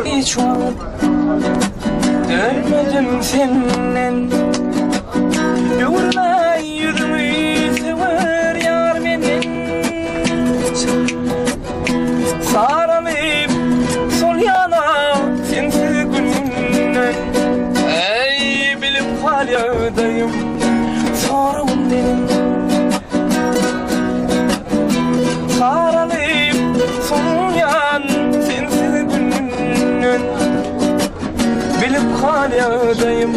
Hiç dönmedim senden. Yoğurma yüzümü sever yar benim. Sarılıp sol yana sensiz gününden. Ey bilip halyadayım sorun benim. Sarılıp sol yan sensiz gününden. Bilip halyadayım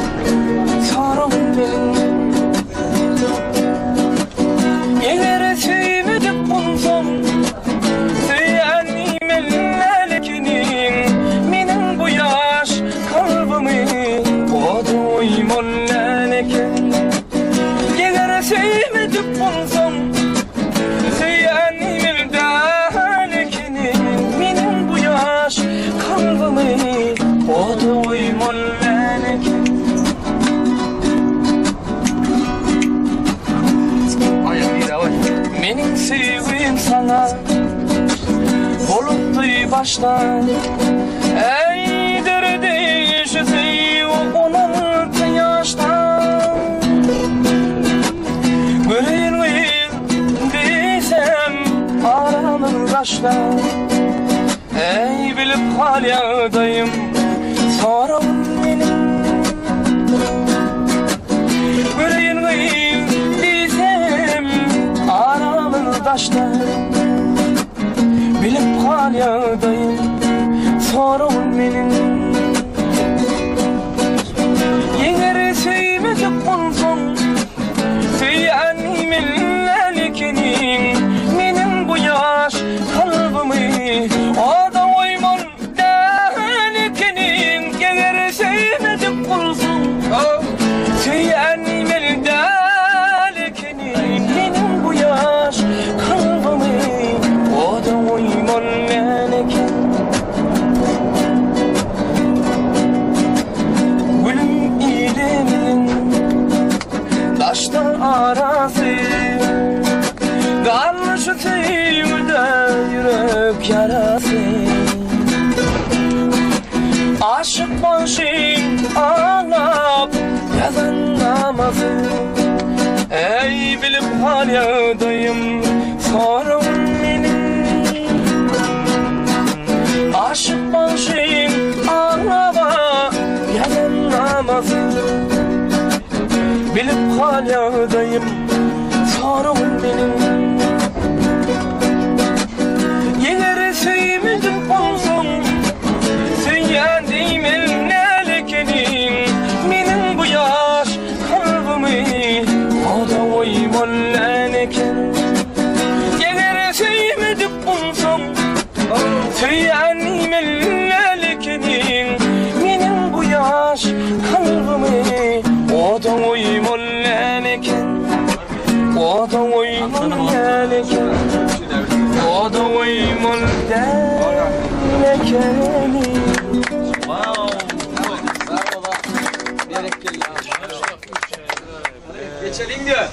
sorun benim. Eğer sevmedik bulsam söylenim ellerkinin benim bu yaş kalbimi boğduyum leleken. Eğer sevmedik bulsam söylenim ellerkinin benim bu yaş kalbimi boğduyum leleken. Benim sevgim sana buluttu baştan. Ey derdi şu sevgi 16 yaştan. Göreyim desem aranın taştan. Ey bilip halyadayım sorun benim. Göreyim taştan. Bilip halyadayım sorun benim. Eğer sevmedik bulsam söylenim ellerkinin benim bu yaş kalbimi o da uymam lelekinin. Eğer sevmedik bulsam söylenim ellerkinin benim bu yaş kalbimi o da uymam leleken. Gülüm ilemin taşlar arası kalmış sevgide yürek yarası. Aşık başım ağlap yazan namazı. Ey bilip halyadayım sorun benim. Aşık başım ağlama yazan namazı. Bilip halyadayım sorun benim. Eğer sevmedim bulsam söylenim ellerkinin benim bu yaş kalbimi o da uymam leleken. Eğer sevmedik bulsam söylenim ellerkinin benim bu yaş kalbimi o da uymam leleken. O da uymam leleken. O da uymam leleken. Geçelim diyor.